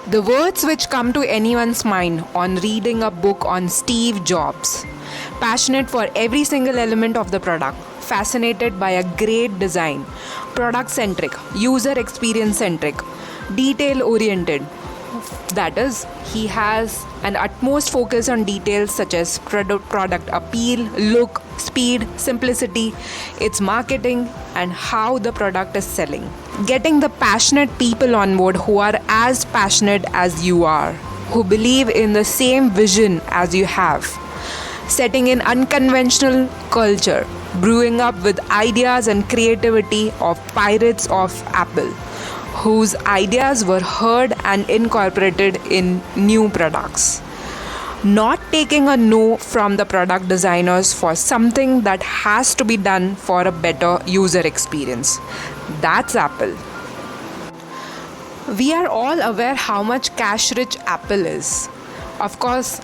The words which come to anyone's mind on reading a book on Steve Jobs. Passionate for every single element of the product, fascinated by a great design, product centric, user experience centric, detail oriented. That is, he has an utmost focus on details such as product appeal, look, speed, simplicity, its marketing, and how the product is selling. Getting the passionate people on board who are as passionate as you are, who believe in the same vision as you have. Setting in unconventional culture, brewing up with ideas and creativity of pirates of Apple, whose ideas were heard and incorporated in new products. Not taking a no from the product designers for something that has to be done for a better user experience. That's Apple. We are all aware how much cash-rich Apple is. Of course,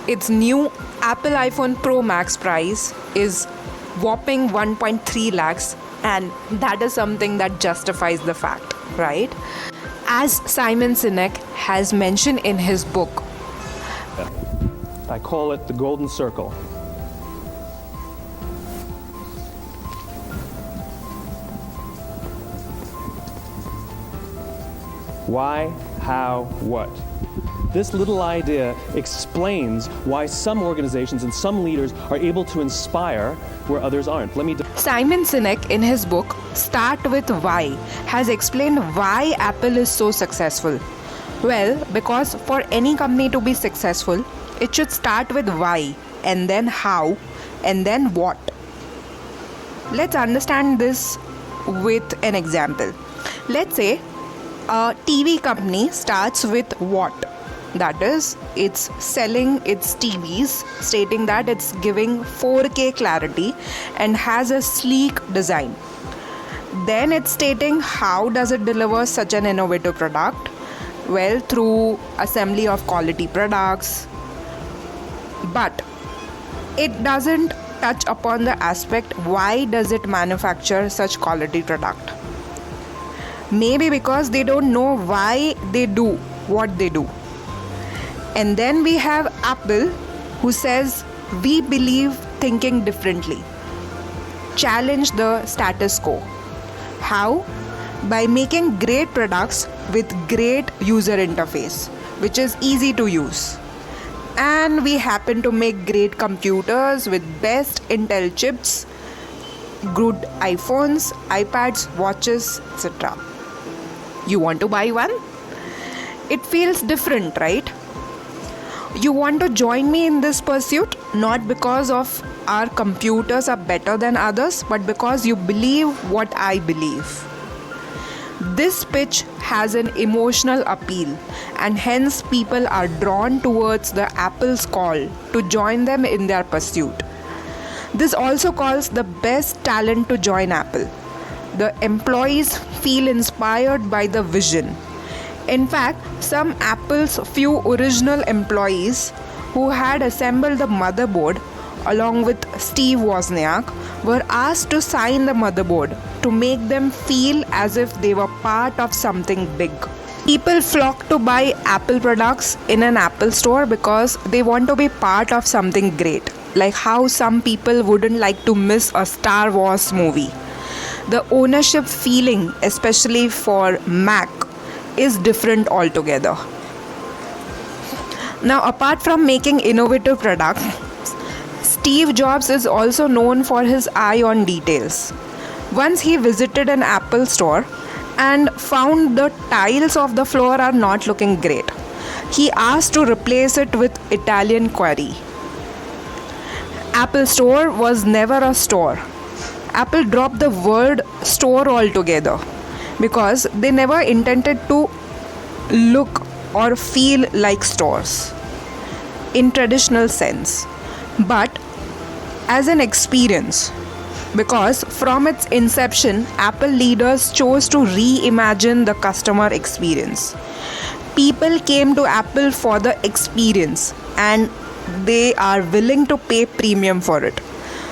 its new Apple iPhone Pro Max price is whopping 1.3 lakhs, and that is something that justifies the fact, right? As Simon Sinek has mentioned in his book, I call it the golden circle. Why, how, what? This little idea explains why some organizations and some leaders are able to inspire where others aren't. Simon Sinek in his book Start with Why has explained why Apple is so successful. Well, because for any company to be successful, it should start with why, and then how, and then what. Let's understand this with an example. Let's say a TV company starts with what? That is, it's selling its TVs, stating that it's giving 4K clarity and has a sleek design. Then it's stating how does it deliver such an innovative product? Well, through assembly of quality products. But it doesn't touch upon the aspect why does it manufacture such quality product. Maybe because they don't know why they do what they do. And then we have Apple, who says we believe thinking differently. Challenge the status quo. How? By making great products with great user interface, which is easy to use. And we happen to make great computers with best Intel chips, good iPhones, iPads, watches, etc. You want to buy one? It feels different, right? You want to join me in this pursuit, not because of our computers are better than others, but because you believe what I believe. This pitch has an emotional appeal, and hence people are drawn towards the Apple's call to join them in their pursuit. This also calls the best talent to join Apple. The employees feel inspired by the vision. In fact, some Apple's few original employees who had assembled the motherboard along with Steve Wozniak were asked to sign the motherboard to make them feel as if they were part of something big. People flock to buy Apple products in an Apple store because they want to be part of something great, like how some people wouldn't like to miss a Star Wars movie. The ownership feeling, especially for Mac, is different altogether. Now, apart from making innovative products, Steve Jobs is also known for his eye on details. Once he visited an Apple store and found the tiles of the floor are not looking great. He asked to replace it with Italian quarry. Apple Store was never a store. Apple dropped the word store altogether because they never intended to look or feel like stores in traditional sense, but as an experience, because from its inception, Apple leaders chose to reimagine the customer experience. People came to Apple for the experience and they are willing to pay premium for it.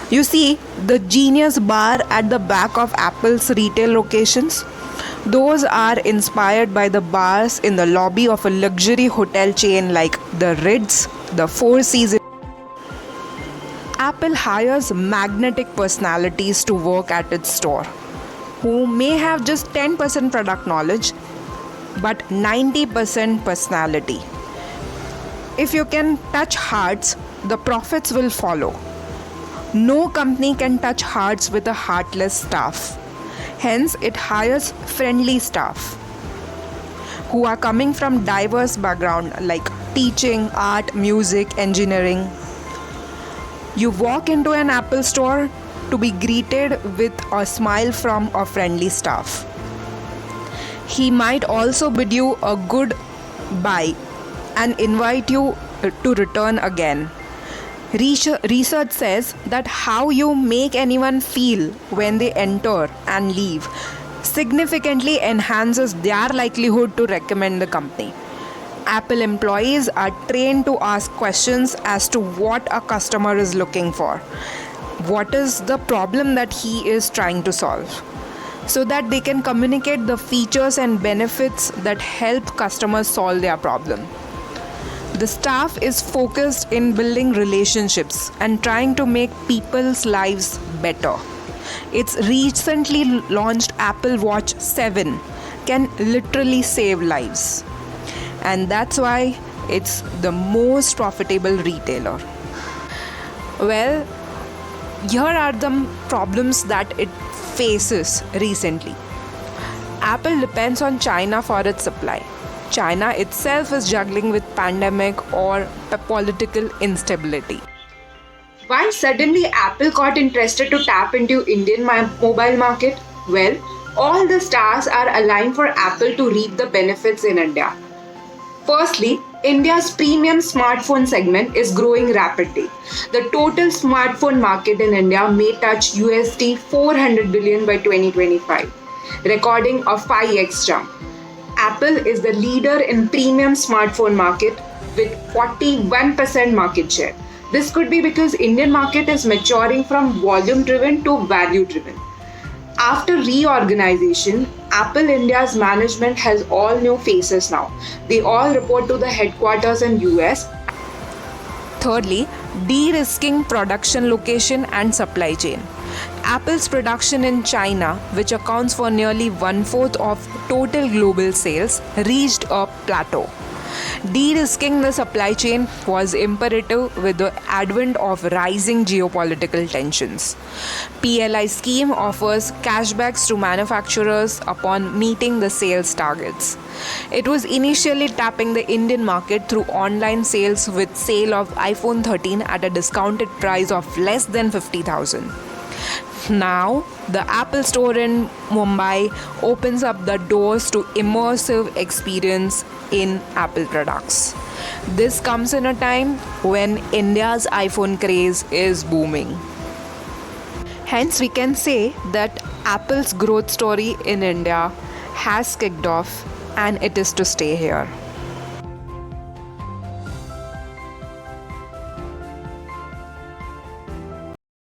You see, the Genius Bar at the back of Apple's retail locations Those are inspired by the bars in the lobby of a luxury hotel chain like the Ritz, the Four Seasons. Apple hires magnetic personalities to work at its store who may have just 10% product knowledge but 90% personality. If you can touch hearts, the profits will follow. No company can touch hearts with a heartless staff. Hence, it hires friendly staff who are coming from diverse background like teaching, art, music, engineering. You walk into an Apple store to be greeted with a smile from a friendly staff. He might also bid you a good buy and invite you to return again. Research says that how you make anyone feel when they enter and leave significantly enhances their likelihood to recommend the company. Apple employees are trained to ask questions as to what a customer is looking for, what is the problem that he is trying to solve, so that they can communicate the features and benefits that help customers solve their problem. The staff is focused in building relationships and trying to make people's lives better. Its recently launched Apple Watch 7 can literally save lives. And that's why it's the most profitable retailer. Well, here are the problems that it faces recently. Apple depends on China for its supply. China itself is juggling with pandemic or political instability. Why suddenly Apple got interested to tap into Indian mobile market? Well, all the stars are aligned for Apple to reap the benefits in India. Firstly, India's premium smartphone segment is growing rapidly. The total smartphone market in India may touch USD 400 billion by 2025, recording a 5x jump. Apple is the leader in premium smartphone market with 41% market share. This could be because Indian market is maturing from volume driven to value driven. After reorganization, Apple India's management has all new faces now. They all report to the headquarters in US. Thirdly, de-risking production location and supply chain. Apple's production in China, which accounts for nearly 1/4 of total global sales, reached a plateau. De-risking the supply chain was imperative with the advent of rising geopolitical tensions. PLI scheme offers cashbacks to manufacturers upon meeting the sales targets. It was initially tapping the Indian market through online sales with sale of iPhone 13 at a discounted price of less than 50,000. Now, the Apple Store in Mumbai opens up the doors to immersive experience in Apple products. This comes in a time when India's iPhone craze is booming. Hence, we can say that Apple's growth story in India has kicked off and it is to stay here.